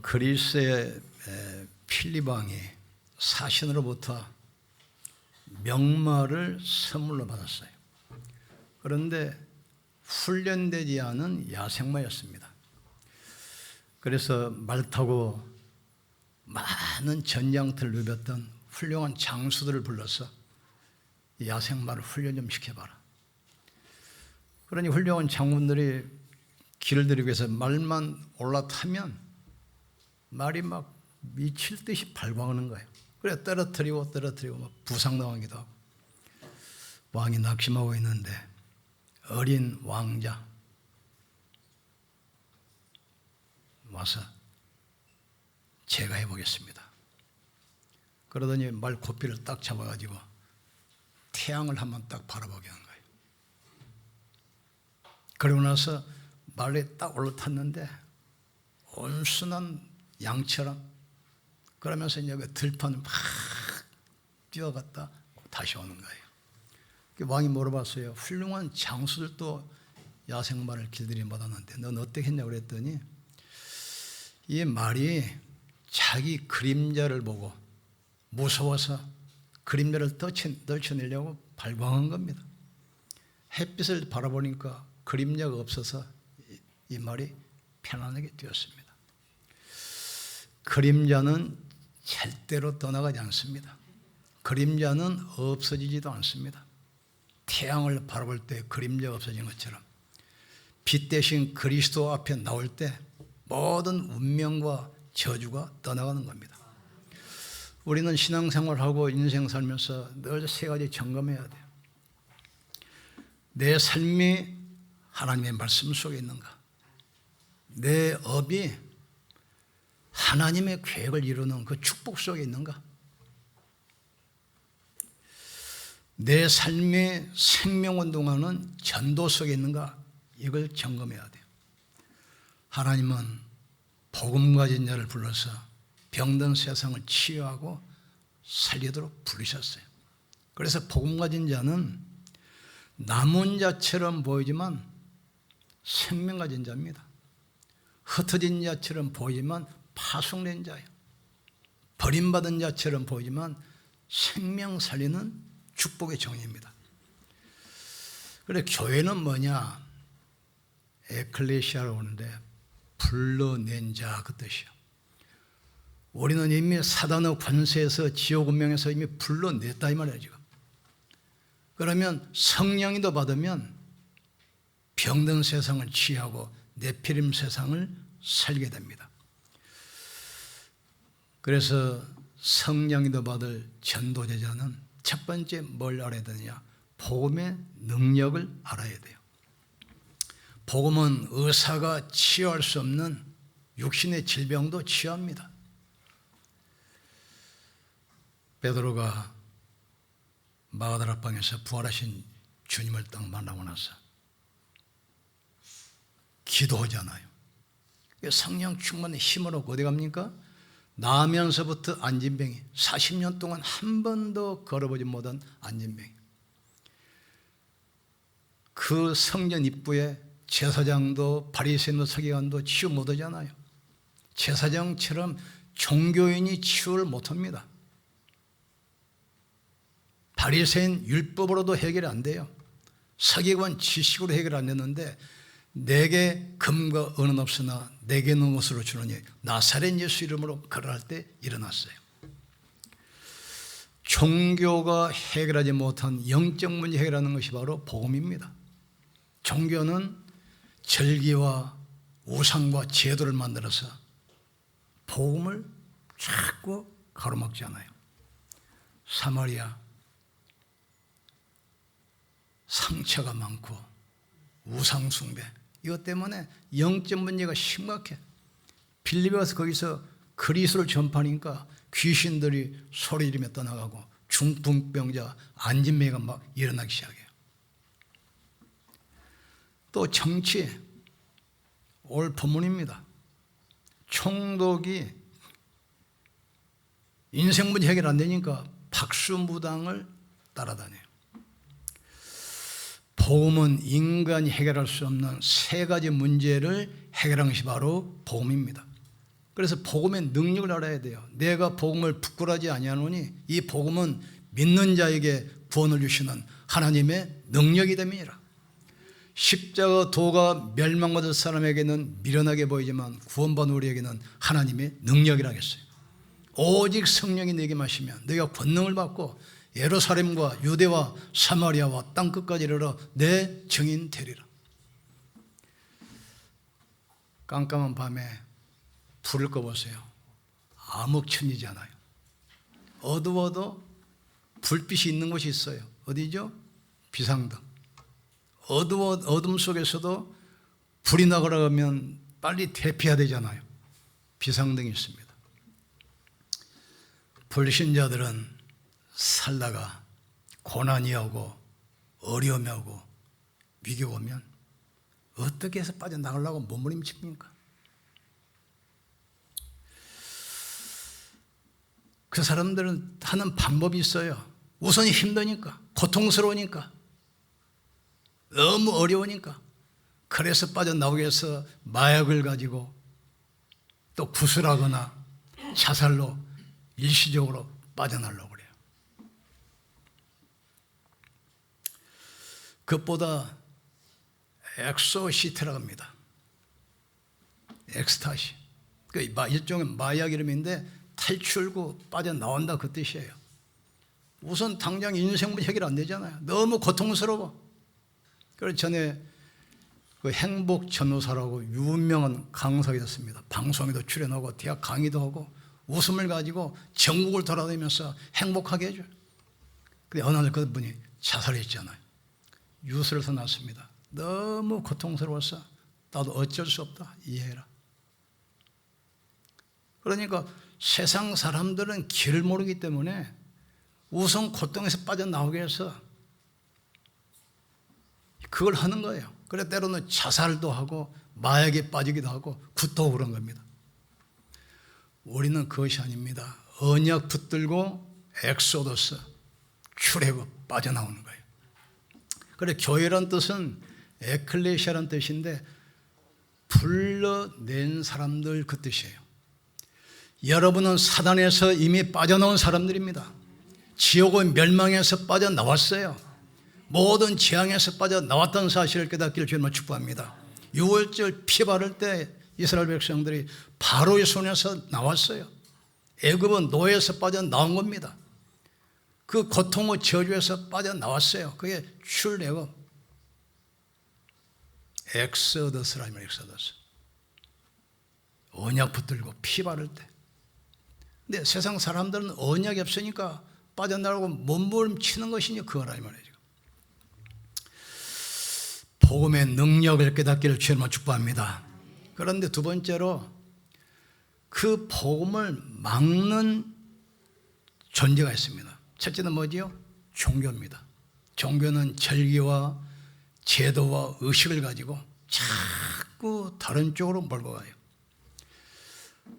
그리스의 필립 왕이 사신으로부터 명마를 선물로 받았어요. 그런데 훈련되지 않은 야생마였습니다. 그래서 말 타고 많은 전장터를 누볐던 훌륭한 장수들을 불러서 야생마를 훈련 좀 시켜봐라. 그러니 훌륭한 장군들이 길을 들이기 위해서 말만 올라타면 말이 막 미칠 듯이 발광하는 거예요. 그래 떨어뜨리고 막 부상당하기도 하고. 왕이 낙심하고 있는데 어린 왕자 와서 제가 해보겠습니다. 그러더니 말 고삐를 딱 잡아가지고 태양을 한번 딱 바라보게 한 거예요. 그러고 나서 말에 딱 올라탔는데 온순한 양처럼, 그러면서 이제 그 들판을 막 뛰어갔다 다시 오는 거예요. 왕이 물어봤어요. 훌륭한 장수들도 야생마를 길들임 받았는데 넌 어떻게 했냐고 그랬더니 이 말이 자기 그림자를 보고 무서워서 그림자를 떨쳐내려고 발광한 겁니다. 햇빛을 바라보니까 그림자가 없어서 이 말이 편안하게 뛰었습니다. 그림자는 절대로 떠나가지 않습니다. 그림자는 없어지지도 않습니다. 태양을 바라볼 때 그림자가 없어진 것처럼 빛 대신 그리스도 앞에 나올 때 모든 운명과 저주가 떠나가는 겁니다. 우리는 신앙생활하고 인생 살면서 늘 세 가지 점검해야 돼요. 내 삶이 하나님의 말씀 속에 있는가? 내 업이 하나님의 계획을 이루는 그 축복 속에 있는가? 내 삶의 생명운동하는 전도 속에 있는가? 이걸 점검해야 돼요. 하나님은 복음 가진 자를 불러서 병든 세상을 치유하고 살리도록 부르셨어요. 그래서 복음 가진 자는 남은 자처럼 보이지만 생명 가진 자입니다. 흩어진 자처럼 보이지만 파송된 자예요. 버림받은 자처럼 보이지만 생명 살리는 축복의 정의입니다. 그래 교회는 뭐냐? 에클레시아로 오는데 불러낸 자 그 뜻이요. 우리는 이미 사단의 권세에서 지옥 운명에서 이미 불러냈다 이 말이에요 지금. 그러면 성령이 더 받으면 병든 세상을 치유하고 네피림 세상을 살게 됩니다. 그래서 성령이 더 받을 전도제자는 첫 번째 뭘 알아야 되느냐? 복음의 능력을 알아야 돼요. 복음은 의사가 치유할 수 없는 육신의 질병도 치유합니다. 베드로가 마가다락방에서 부활하신 주님을 딱 만나고 나서 기도하잖아요. 성령 충만의 힘으로 어디 갑니까? 나면서부터 안진병이 40년 동안 한 번도 걸어보지 못한 안진병이 그 성전 입구에 제사장도 바리새인도 서기관도 치유 못하잖아요. 제사장처럼 종교인이 치유를 못합니다. 바리새인 율법으로도 해결이 안 돼요. 서기관 지식으로 해결 안 되는데 내게 금과 은은 없으나 내게 있는 것으로 주노니 나사렛 예수 이름으로 걸어갈 때 일어났어요. 종교가 해결하지 못한 영적 문제 해결하는 것이 바로 복음입니다. 종교는 절기와 우상과 제도를 만들어서 복음을 자꾸 가로막잖아요. 사마리아 상처가 많고 우상 숭배 이것 때문에 영적 문제가 심각해. 빌립에 가서 거기서 그리스도를 전파하니까 귀신들이 소리 지르며 떠나가고 중풍병자 안진뱅이가 막 일어나기 시작해요. 또 정치 올 본문입니다. 총독이 인생 문제 해결 안 되니까 박수무당을 따라다녀요. 복음은 인간이 해결할 수 없는 세 가지 문제를 해결하는 것이 바로 복음입니다. 그래서 복음의 능력을 알아야 돼요. 내가 복음을 부끄러워하지 아니하노니 이 복음은 믿는 자에게 구원을 주시는 하나님의 능력이 됨이니라. 십자가 도가 멸망받을 사람에게는 미련하게 보이지만 구원받은 우리에게는 하나님의 능력이라겠어요. 오직 성령이 내게 마시면 내가 권능을 받고 예루살렘과 유대와 사마리아와 땅끝까지 이르러 내 증인 되리라. 깜깜한 밤에 불을 꺼보세요. 암흑천이잖아요. 어두워도 불빛이 있는 곳이 있어요. 어디죠? 비상등. 어둠 속에서도 불이 나거나 하면 빨리 대피해야 되잖아요. 비상등이 있습니다. 불신자들은 살다가 고난이 오고 어려움이 오고 위기가 오면 어떻게 해서 빠져나가려고 몸부림칩니까? 그 사람들은 하는 방법이 있어요. 우선 힘드니까, 고통스러우니까, 너무 어려우니까. 그래서 빠져나오기 위해서 마약을 가지고 또 구술하거나 자살로 일시적으로 빠져나오려고 그래요. 그것보다 엑소시트라고 합니다. 엑스타시. 그 일종의 마약 이름인데 탈출구 빠져나온다 그 뜻이에요. 우선 당장 인생부터 해결 안 되잖아요. 너무 고통스러워. 그래서 전에 그 행복 전도사라고 유명한 강사가 있었습니다. 방송에도 출연하고 대학 강의도 하고 웃음을 가지고 전국을 돌아다니면서 행복하게 해줘요. 근데 어느 날 그분이 자살했잖아요. 유서를 써놨습니다. 너무 고통스러워서 나도 어쩔 수 없다. 이해해라. 그러니까 세상 사람들은 길을 모르기 때문에 우선 고통에서 빠져나오기 위해서 그걸 하는 거예요. 그래 때로는 자살도 하고 마약에 빠지기도 하고 굿도 그런 겁니다. 우리는 그것이 아닙니다. 언약 붙들고 엑소더스 출애굽 빠져나오는 거예요. 그래 교회란 뜻은 에클레시아란 뜻인데 불러낸 사람들 그 뜻이에요. 여러분은 사단에서 이미 빠져나온 사람들입니다. 지옥의 멸망에서 빠져나왔어요. 모든 재앙에서 빠져나왔다는 사실을 깨닫기를 주님을 축복합니다. 6월절 피 바를 때 이스라엘 백성들이 바로의 손에서 나왔어요. 애굽은 노예에서 빠져나온 겁니다. 그 고통의 저주에서 빠져나왔어요. 그게 출애굽. 엑소더스라면 엑소더스. 언약 붙들고 피 바를 때. 근데 세상 사람들은 언약이 없으니까 빠져나가고 몸부림치는 것이니 그거라 이 말이죠. 복음의 능력을 깨닫기를 주님을 축복합니다. 그런데 두 번째로 그 복음을 막는 존재가 있습니다. 첫째는 뭐지요? 종교입니다. 종교는 절기와 제도와 의식을 가지고 자꾸 다른 쪽으로 몰고 가요.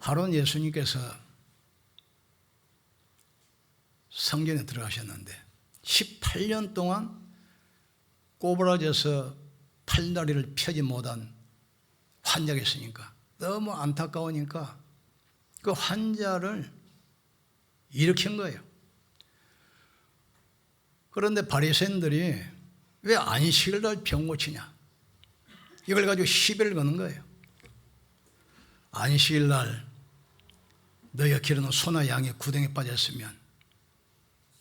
하루는 예수님께서 성전에 들어가셨는데 18년 동안 꼬부라져서 팔다리를 펴지 못한 환자가 있으니까 너무 안타까우니까 그 환자를 일으킨 거예요. 그런데 바리새인들이 왜 안식일 날 병 고치냐 이걸 가지고 시비를 거는 거예요. 안식일 날 너희가 기르는 소나 양이 구덩이에 빠졌으면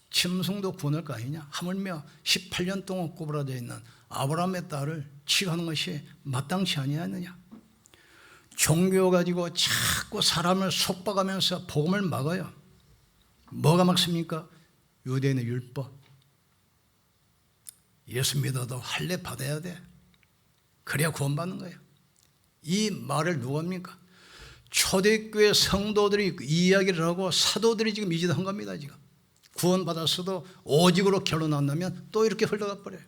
짐승도 구원할 거 아니냐. 하물며 18년 동안 꼬부라져 있는 아브라함의 딸을 치유하는 것이 마땅치 아니하느냐. 종교 가지고 자꾸 사람을 속박하면서 복음을 막아요. 뭐가 막습니까? 유대인의 율법. 예수 믿어도 할례 받아야 돼. 그래야 구원받는 거예요. 이 말을 누가 합니까? 초대교회 성도들이 이 이야기를 하고 사도들이 지금 이 짓을 한 겁니다. 지금 구원받았어도 오직으로 결론 안 나면 또 이렇게 흘러가 버려요.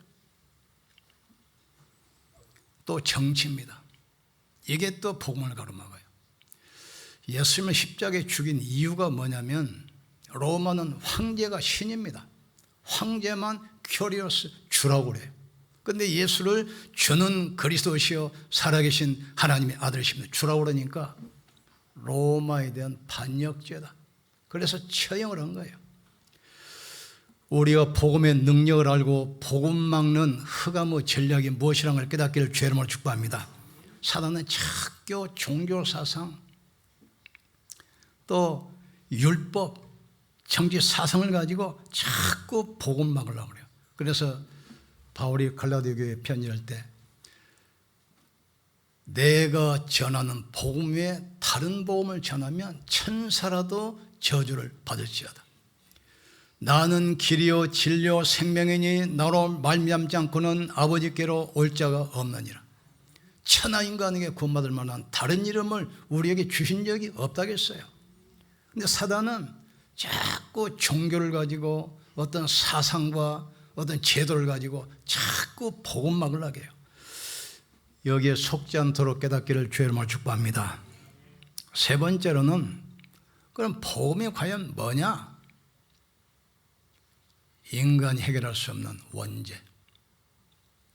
또 정치입니다. 이게 또 복음을 가로막아요. 예수님을 십자가에 죽인 이유가 뭐냐면 로마는 황제가 신입니다. 황제만 큐리오스 주라고 그래요. 그런데 예수를 주는 그리스도시요 살아계신 하나님의 아들이십니다. 주라고 그러니까 로마에 대한 반역죄다. 그래서 처형을 한 거예요. 우리가 복음의 능력을 알고 복음 막는 흑암의 전략이 무엇이라는 걸 깨닫기를 주의 이름으로 축복합니다. 사단은 자꾸 종교사상 또 율법, 정치사상을 가지고 자꾸 복음 막으려고 그래요. 그래서 바울이 갈라디아 교회에 편지할 때 내가 전하는 복음 외에 다른 복음을 전하면 천사라도 저주를 받을지어다. 나는 길이요 진리요 생명이니 나로 말미암지 않고는 아버지께로 올 자가 없느니라. 천하 인간에게 구원받을 만한 다른 이름을 우리에게 주신 적이 없다겠어요. 근데 사단은 자꾸 종교를 가지고 어떤 사상과 어떤 제도를 가지고 자꾸 복음 막으려고 해요. 여기에 속지 않도록 깨닫기를 주의 이름으로 축복합니다. 세 번째로는 그럼 복음이 과연 뭐냐? 인간이 해결할 수 없는 원죄.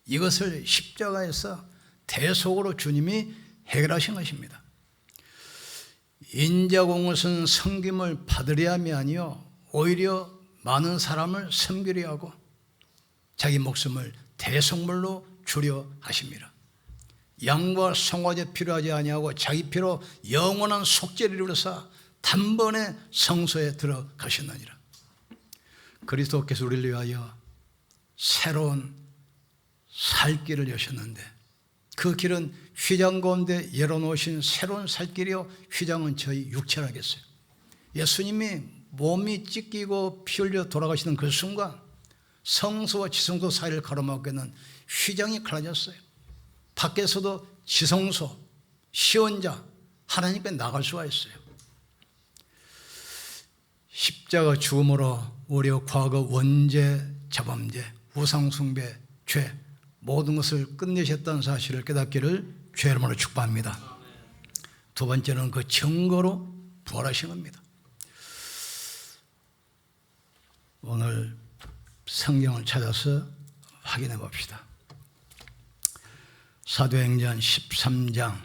이것을 십자가에서 대속으로 주님이 해결하신 것입니다. 인자가 온 것은 섬김을 받으려 함이 아니요 오히려 많은 사람을 섬기려 하고 자기 목숨을 대속물로 주려 하십니다. 양과 송아지 필요하지 아니하고 자기 피로 영원한 속죄를 이루사 단번에 성소에 들어가셨느니라. 그리스도께서 우리를 위하여 새로운 살 길을 여셨는데 그 길은 휘장 가운데 열어놓으신 새로운 살 길이요 휘장은 저희 육체라겠어요. 예수님이 몸이 찢기고 피 흘려 돌아가시는 그 순간 성소와 지성소 사이를 가로막고 있는 휘장이 갈라졌어요. 밖에서도 지성소, 시원자 하나님께 나갈 수가 있어요. 십자가 죽음으로 우리의 과거 원죄, 자범죄, 우상숭배, 죄 모든 것을 끝내셨다는 사실을 깨닫기를 주의 이름으로 축복합니다. 두 번째는 그 증거로 부활하신 겁니다. 오늘 성경을 찾아서 확인해 봅시다. 사도행전 13장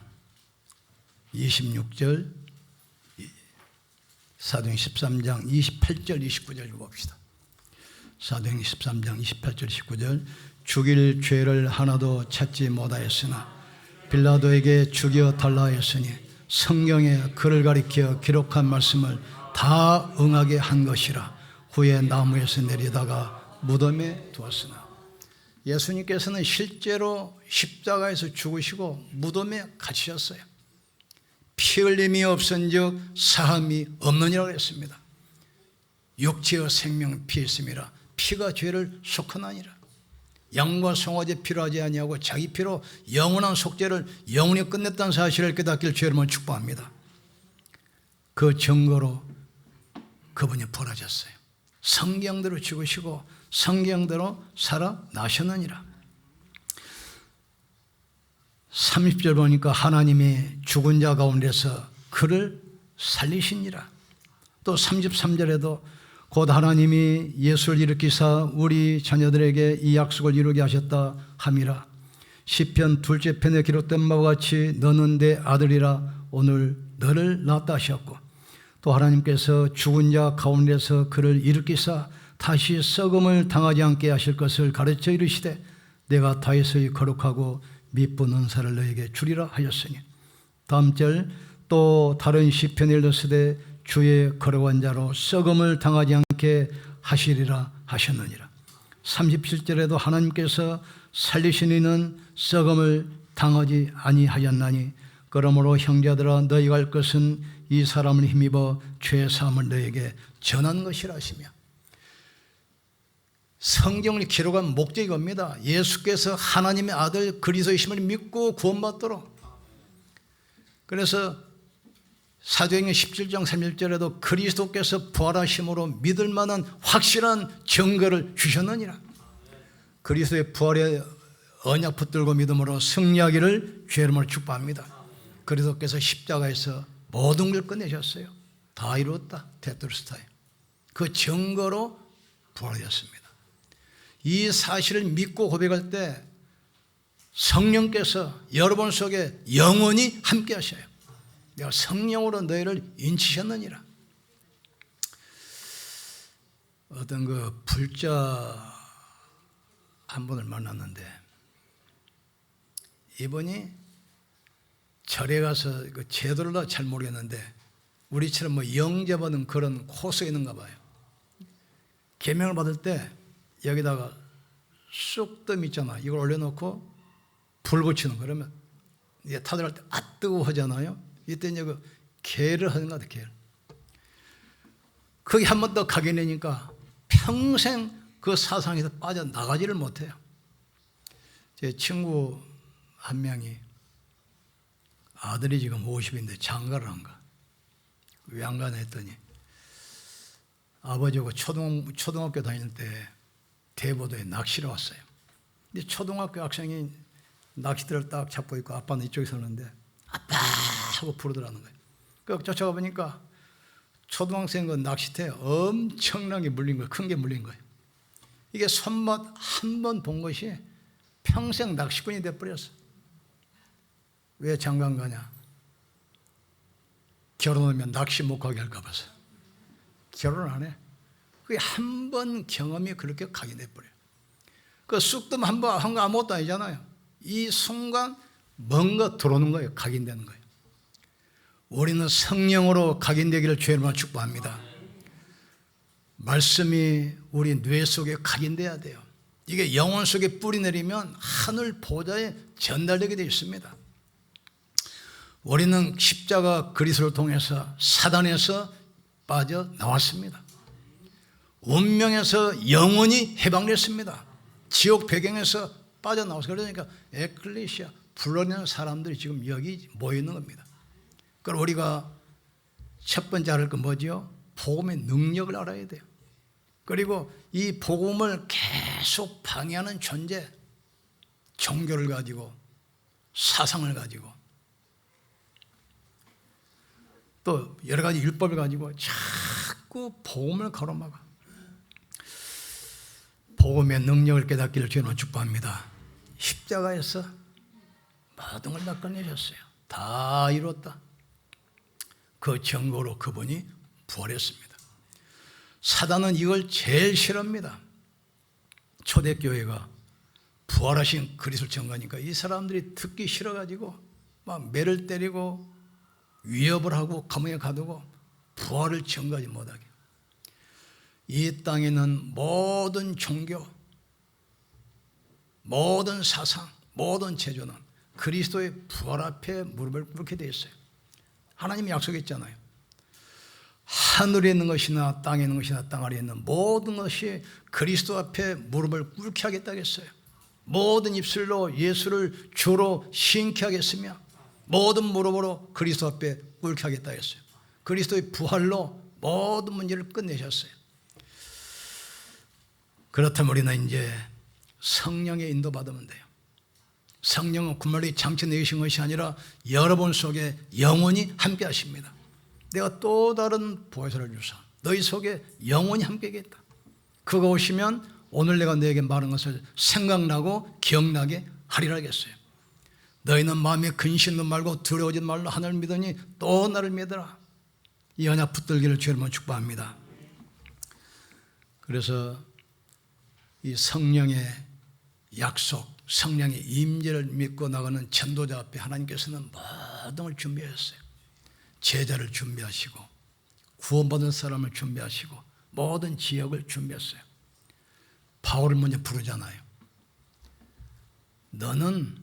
26절, 사도행전 13장 28절 29절 읽어봅시다. 사도행전 13장 28절 29절 죽일 죄를 하나도 찾지 못하였으나 빌라도에게 죽여 달라 하였으니 성경에 그를 가리켜 기록한 말씀을 다 응하게 한 것이라. 후에 나무에서 내리다가 무덤에 두었으나. 예수님께서는 실제로 십자가에서 죽으시고 무덤에 갇히셨어요. 피 흘림이 없은즉 사함이 없느니라고 했습니다. 육체의 생명 피 있음이라. 피가 죄를 속하나니라. 양과 송아지 필요하지 아니하고 자기 피로 영원한 속죄를 영원히 끝냈다는 사실을 깨닫기를 주의 이름으로 축복합니다. 그 증거로 그분이 부활하셨어요. 성경대로 죽으시고 성경대로 살아나셨느니라. 30절 보니까 하나님이 죽은 자 가운데서 그를 살리시니라. 또 33절에도 곧 하나님이 예수를 일으키사 우리 자녀들에게 이 약속을 이루게 하셨다 함이라. 시편 둘째 편에 기록된 바와 같이 너는 내 아들이라 오늘 너를 낳았다 하셨고 또 하나님께서 죽은 자 가운데서 그를 일으키사 다시 썩음을 당하지 않게 하실 것을 가르쳐 이르시되 내가 다윗의 거룩하고 미쁜 은사를 너에게 주리라 하였으니. 다음 절 또 다른 시편에 읽었으되 주의 거룩한 자로 썩음을 당하지 않게 하시리라 하셨느니라. 37절에도 하나님께서 살리신 이는 썩음을 당하지 아니하였나니 그러므로 형제들아 너희가 할 것은 이 사람을 힘입어 죄 사함을 너에게 전한 것이라 하시며. 성경을 기록한 목적이 겁니다. 예수께서 하나님의 아들 그리스도이심을 믿고 구원받도록. 그래서 사도행전 17장 31절에도 그리스도께서 부활하심으로 믿을 만한 확실한 증거를 주셨느니라. 그리스도의 부활의 언약 붙들고 믿음으로 승리하기를 주의 이름으로 축복합니다. 그리스도께서 십자가에서 모든 걸 끝내셨어요. 다 이루었다. 테트로스타에. 그 증거로 부활하셨습니다. 이 사실을 믿고 고백할 때 성령께서 여러분 속에 영원히 함께 하셔요. 내가 성령으로 너희를 인치셨느니라. 어떤 그 불자 한 분을 만났는데 이분이 절에 가서 그 제도를 다 잘 모르겠는데 우리처럼 뭐 영접하는 그런 코스가 있는가 봐요. 계명을 받을 때 여기다가 쑥뜸 있잖아. 이걸 올려놓고 불 붙이는 거. 그러면 이제 타들할 때 뜨거워 하잖아요. 이때 이제 그 개를 하는 것 같아. 개를. 거기 한 번 더 가게 되니까 평생 그 사상에서 빠져나가지를 못해요. 제 친구 한 명이 아들이 지금 50인데 장가를 안 가. 왜 안 가나 했더니 아버지하고 초등학교 다닐 때 대보도에 낚시를 왔어요. 근데 초등학교 학생이 낚싯대를 딱 잡고 있고 아빠는 이쪽에 서는데 아빠 하고 부르더라는 거예요. 그 쫓아가 보니까 초등학생 그 낚싯대 엄청나게 물린 거예요. 큰 게 물린 거예요. 이게 손맛 한 번 본 것이 평생 낚시꾼이 돼버렸어. 왜 장가 안 가냐? 결혼하면 낚시 못 가게 할까 봐서 결혼 안 해. 그게 한 번 경험이 그렇게 각인돼버려요. 그 쑥뜸 한 번 한 거 아무것도 아니잖아요. 이 순간 뭔가 들어오는 거예요. 각인되는 거예요. 우리는 성령으로 각인되기를 주님으로 축복합니다. 말씀이 우리 뇌 속에 각인돼야 돼요. 이게 영혼 속에 뿌리 내리면 하늘 보좌에 전달되게 되어 있습니다. 우리는 십자가 그리스도를 통해서 사단에서 빠져나왔습니다. 운명에서 영원히 해방됐습니다. 지옥 배경에서 빠져나왔어요. 그러니까 에클레시아 불러내는 사람들이 지금 여기 모여있는 겁니다. 그럼 우리가 첫 번째 할 건 뭐죠? 복음의 능력을 알아야 돼요. 그리고 이 복음을 계속 방해하는 존재, 종교를 가지고 사상을 가지고 또 여러 가지 율법을 가지고 자꾸 복음을 가로막아. 복음의 능력을 깨닫기를 주님으로 축복합니다. 십자가에서 모든 걸 다 끝내셨어요. 다 이뤘다. 그 증거로 그분이 부활했습니다. 사단은 이걸 제일 싫어합니다. 초대교회가 부활하신 그리스도를 증거하니까 이 사람들이 듣기 싫어가지고 막 매를 때리고 위협을 하고 감옥에 가두고 부활을 증거하지 못하게. 이 땅에는 모든 종교, 모든 사상, 모든 제조는 그리스도의 부활 앞에 무릎을 꿇게 되어 있어요. 하나님이 약속했잖아요. 하늘에 있는 것이나 땅에 있는 것이나 땅 아래에 있는 모든 것이 그리스도 앞에 무릎을 꿇게 하겠다고 했어요. 모든 입술로 예수를 주로 신케 하겠으며 모든 무릎으로 그리스도 앞에 꿇게 하겠다고 했어요. 그리스도의 부활로 모든 문제를 끝내셨어요. 그렇다면 우리는 이제 성령의 인도받으면 돼요. 성령은 군말리 장치 내신 것이 아니라 여러분 속에 영원히 함께 하십니다. 내가 또 다른 보혜사를 주사 너희 속에 영원히 함께 하겠다. 그가 오시면 오늘 내가 너에게 말한 것을 생각나고 기억나게 하리라 하겠어요. 너희는 마음에 근심도 말고 두려워하지 말라. 하나님을 믿으니 또 나를 믿어라. 이 언약 붙들기를 주님으로 축복합니다. 그래서 이 성령의 약속, 성령의 임재를 믿고 나가는 전도자 앞에 하나님께서는 모든 걸 준비하셨어요. 제자를 준비하시고 구원받은 사람을 준비하시고 모든 지역을 준비했어요. 바울을 먼저 부르잖아요. 너는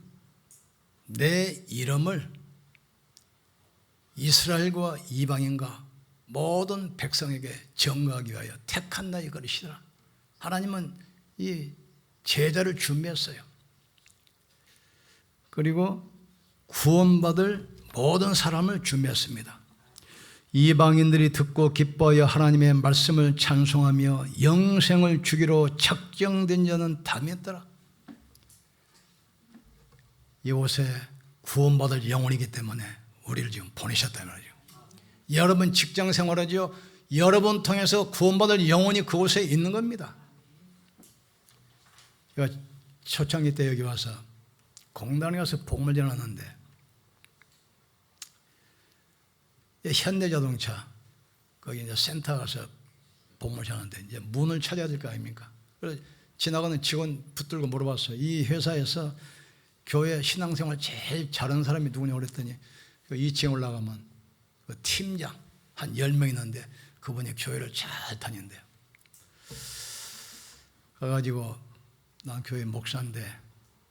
내 이름을 이스라엘과 이방인과 모든 백성에게 증거하기 위하여 택한 나의 그릇이라. 하나님은 이 제자를 준비했어요. 그리고 구원받을 모든 사람을 준비했습니다. 이방인들이 듣고 기뻐하여 하나님의 말씀을 찬송하며 영생을 주기로 작정된 자는 다 믿더라. 이곳에 구원받을 영혼이기 때문에 우리를 지금 보내셨다 말이죠. 여러분 직장 생활하죠. 여러분 통해서 구원받을 영혼이 그곳에 있는 겁니다. 제가 초창기 때 여기 와서 공단에 가서 복음을 전하는데 현대자동차 거기 이제 센터 가서 복무를 하는데 이제 문을 찾아야 될 거 아닙니까? 그래서 지나가는 직원 붙들고 물어봤어요. 이 회사에서 교회 신앙생활 제일 잘하는 사람이 누구냐 그랬더니 2층에 올라가면 그 팀장 한 10명 있는데 그분이 교회를 잘 다닌대요. 그래가지고 난 교회 목사인데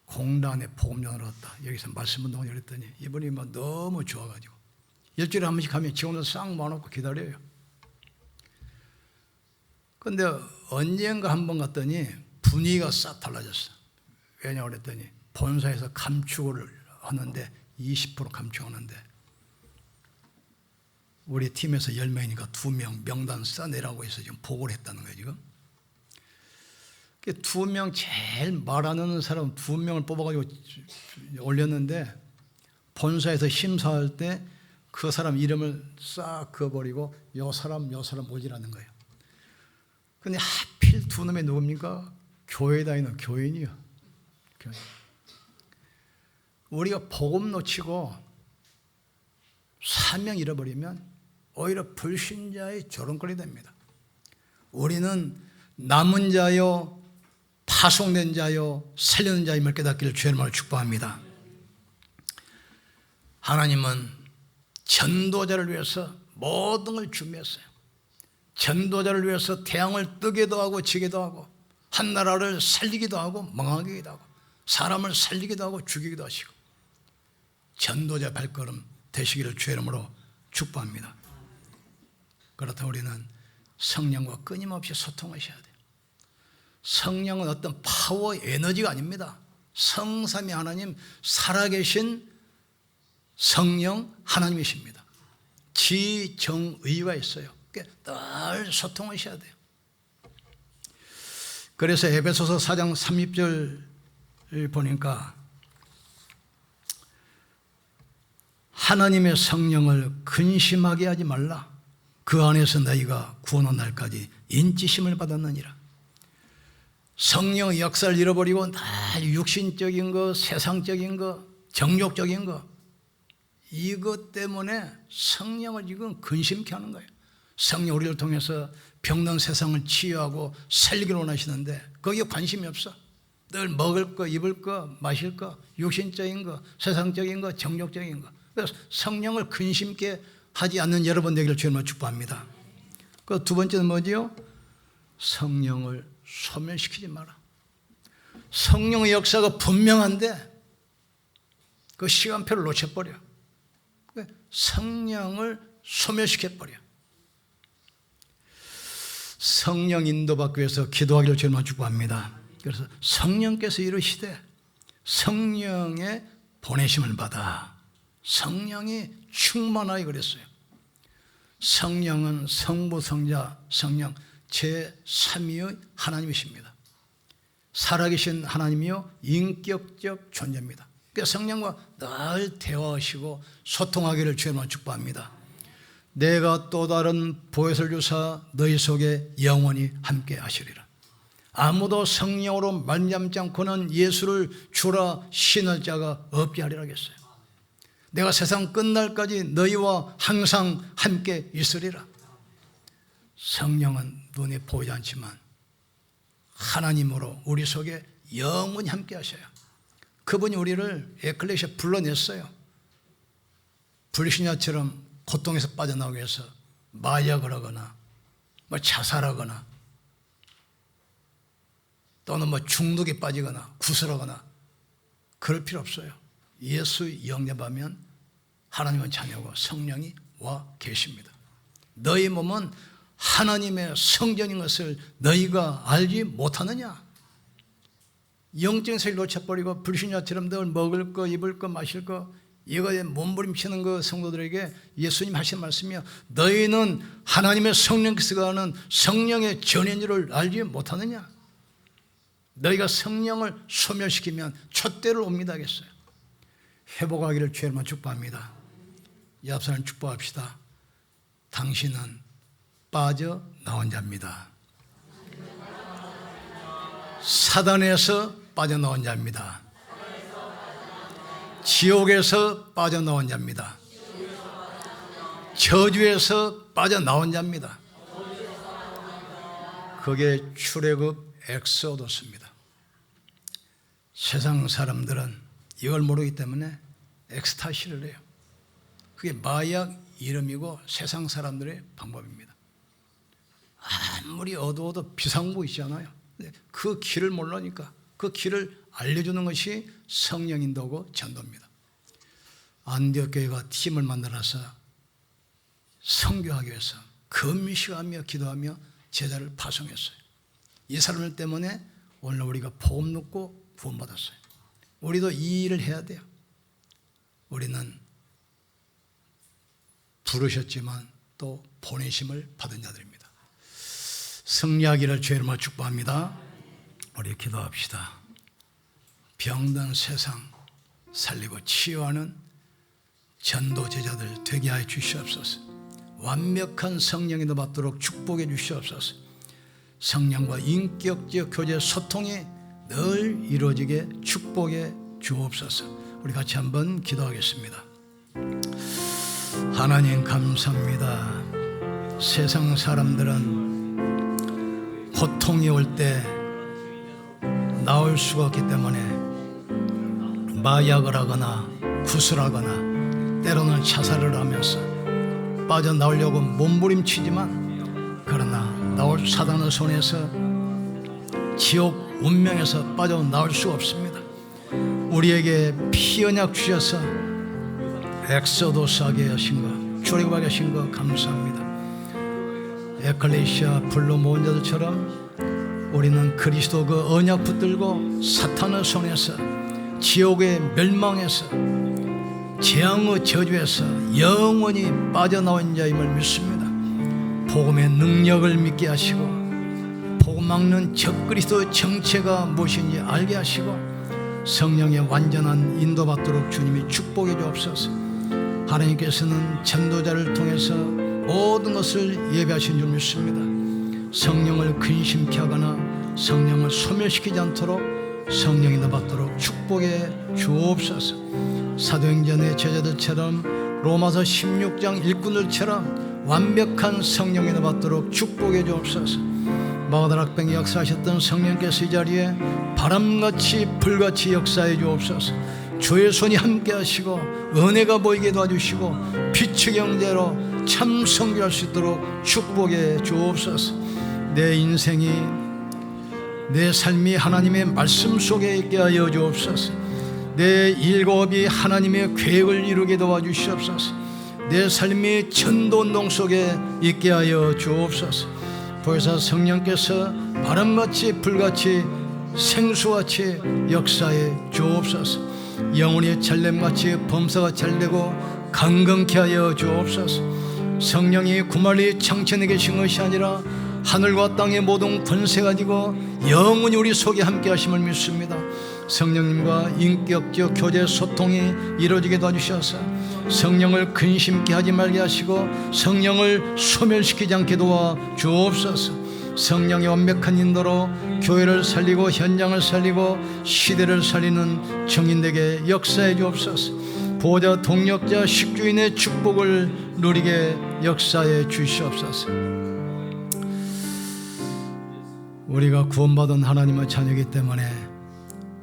공단에 복음전을 왔다. 여기서 말씀운동을 열었더니 이분이 뭐 너무 좋아가지고 일주일에 한 번씩 가면 직원들 싹 모아놓고 기다려요. 근데 언젠가 한 번 갔더니 분위기가 싹 달라졌어. 왜냐고 그랬더니 본사에서 감축을 하는데 20% 감축하는데 우리 팀에서 10명이니까 2명 명단 써내라고 해서 지금 보고를 했다는 거예요. 지금 2명 제일 말하는 사람 2명을 뽑아가지고 올렸는데 본사에서 심사할 때 그 사람 이름을 싹 그어버리고 요 사람 올리라는 거예요. 근데 하필 2놈이 누굽니까? 교회 다니는 교인이요. 교인. 우리가 복음 놓치고 사명 잃어버리면 오히려 불신자의 조롱거리 됩니다. 우리는 남은 자요 파송된 자요 살려는 자임을 깨닫기를 주의 이름으로 축복합니다. 하나님은 전도자를 위해서 모든 걸 준비했어요. 전도자를 위해서 태양을 뜨기도 하고 지기도 하고 한 나라를 살리기도 하고 망하게 하기도 하고 사람을 살리기도 하고 죽이기도 하시고 전도자 발걸음 되시기를 주의 이름으로 축복합니다. 그렇다면 우리는 성령과 끊임없이 소통하셔야 돼요. 성령은 어떤 파워 에너지가 아닙니다. 성삼위 하나님 살아계신 성령 하나님이십니다. 지정의가 있어요. 늘 소통하셔야 돼요. 그래서 에베소서 4장 30절 보니까 하나님의 성령을 근심하게 하지 말라. 그 안에서 너희가 구원의 날까지 인치심을 받았느니라. 성령의 역사를 잃어버리고 늘 육신적인 거, 세상적인 거, 정욕적인 거 이것 때문에 성령을 지금 근심케 하는 거예요. 성령 우리를 통해서 병든 세상을 치유하고 살리기를 원하시는데 거기에 관심이 없어. 늘 먹을 거, 입을 거, 마실 거, 육신적인 거, 세상적인 거, 정욕적인 거. 그래서 성령을 근심케 하지 않는 여러분 되기를 주님으로 축복합니다. 그 두 번째는 뭐지요? 성령을 소멸시키지 마라. 성령의 역사가 분명한데 그 시간표를 놓쳐버려. 성령을 소멸시켜버려. 성령 인도받기 위해서 기도하기를 주님으로 축복합니다. 그래서 성령께서 이르시되 성령의 보내심을 받아 성령이 충만하게 그랬어요. 성령은 성부, 성자, 성령 제3위의 하나님이십니다. 살아계신 하나님이요 인격적 존재입니다. 그래서 성령과 늘 대화하시고 소통하기를 주님으로 축복합니다. 내가 또 다른 보혜사를 주사 너희 속에 영원히 함께 하시리라. 아무도 성령으로 말미암지 않고는 예수를 주라 신할 자가 없게 하리라 했어요. 내가 세상 끝날까지 너희와 항상 함께 있으리라. 성령은 눈에 보이지 않지만 하나님으로 우리 속에 영원히 함께 하셔요. 그분이 우리를 에클레시아 불러냈어요. 불신자처럼 고통에서 빠져나오기 위해서 마약을 하거나 뭐 자살하거나 또는 뭐 중독에 빠지거나 구슬하거나 그럴 필요 없어요. 예수 영접하면 하나님은 자녀고 성령이 와 계십니다. 너희 몸은 하나님의 성전인 것을 너희가 알지 못하느냐? 영적인 세계를 놓쳐버리고 불신자처럼 늘 먹을 거, 입을 거, 마실 거 이거에 몸부림치는 그 성도들에게 예수님 하신 말씀이요. 너희는 하나님의 성령께서 하는 성령의 전인 줄을 알지 못하느냐? 너희가 성령을 소멸시키면 촛대를 옵니다 하겠어요. 회복하기를 주님만 축복합니다. 옆 사람 축복합시다. 당신은 빠져나온 자입니다. 사단에서 빠져나온 자입니다. 지옥에서 빠져나온 자입니다. 저주에서 빠져나온 자입니다. 그게 출애굽 엑소더스입니다. 세상 사람들은 이걸 모르기 때문에 엑스타시를 해요. 그게 마약 이름이고 세상 사람들의 방법입니다. 아무리 어두워도 비상구 있잖아요. 그 길을 모르니까 그 길을 알려주는 것이 성령 인도고 전도입니다. 안디옥 교회가 팀을 만들어서 선교하기 위해서 금식하며 기도하며 제자를 파송했어요. 이 사람들 때문에 오늘 우리가 복음 듣고 구원받았어요. 우리도 이 일을 해야 돼요. 우리는 부르셨지만 또 보내심을 받은 자들입니다. 승리하기를 주의 이름으로 축복합니다. 우리 기도합시다. 병든 세상 살리고 치유하는 전도 제자들 되게 하여 주시옵소서. 완벽한 성령이 받도록 축복해 주시옵소서. 성령과 인격적 교제 소통이 늘 이루어지게 축복해 주옵소서. 우리 같이 한번 기도하겠습니다. 하나님 감사합니다. 세상 사람들은 고통이 올 때 나올 수가 없기 때문에 마약을 하거나 구술하거나 때로는 자살을 하면서 빠져나오려고 몸부림치지만 그러나 나올 사단의 손에서 지옥 운명에서 빠져나올 수 없습니다. 우리에게 피 언약 주셔서 엑소도스하게 하신 것, 출애굽하게 하신 것 감사합니다. 에클레시아 불러 모은 자들처럼 우리는 그리스도 그 언약 붙들고 사탄의 손에서 지옥의 멸망에서 재앙의 저주에서 영원히 빠져나온 자임을 믿습니다. 복음의 능력을 믿게 하시고 복음 막는 적그리스도의 정체가 무엇인지 알게 하시고 성령의 완전한 인도받도록 주님이 축복해 주옵소서. 하나님께서는 전도자를 통해서 모든 것을 예배하신 줄 믿습니다. 성령을 근심케 하거나 성령을 소멸시키지 않도록 성령이 인도받도록 축복해 주옵소서. 사도행전의 제자들처럼 로마서 16장 일꾼들처럼 완벽한 성령이 인도받도록 축복해 주옵소서. 마가다락방에 역사하셨던 성령께서 이 자리에 바람같이 불같이 역사해 주옵소서. 주의 손이 함께 하시고 은혜가 보이게 도와주시고 빛의 경제로 참 선교할 수 있도록 축복해 주옵소서. 내 인생이 내 삶이 하나님의 말씀 속에 있게 하여 주옵소서. 내 일곱이 하나님의 계획을 이루게 도와주시옵소서. 내 삶이 전도운동 속에 있게 하여 주옵소서. 보혜사 성령께서 바람같이 불같이 생수같이 역사해 주옵소서. 영혼이 잘됨같이 범사가 잘되고 강건케 하여 주옵소서. 성령이 구말리 창천에 계신 것이 아니라 하늘과 땅의 모든 권세가 지고 영원히 우리 속에 함께 하심을 믿습니다. 성령님과 인격적 교제 소통이 이루어지게 도와주셔서 성령을 근심케 하지 말게 하시고 성령을 소멸시키지 않게 도와 주옵소서. 성령의 완벽한 인도로 교회를 살리고 현장을 살리고 시대를 살리는 정인되게 역사해 주옵소서. 보호자, 동력자, 식주인의 축복을 누리게 역사해 주시옵소서. 우리가 구원받은 하나님의 자녀이기 때문에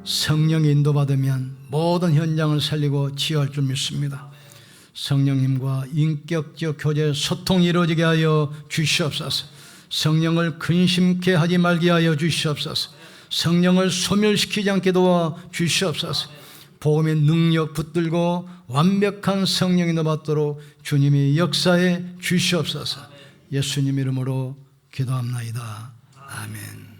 성령의 인도받으면 모든 현장을 살리고 치유할 줄 믿습니다. 성령님과 인격적 교제 소통이 이루어지게 하여 주시옵소서. 성령을 근심케 하지 말게 하여 주시옵소서. 성령을 소멸시키지 않게 도와 주시옵소서. 복음의 능력 붙들고 완벽한 성령이 넘어받도록 주님이 역사해 주시옵소서. 예수님 이름으로 기도합나이다. 아멘.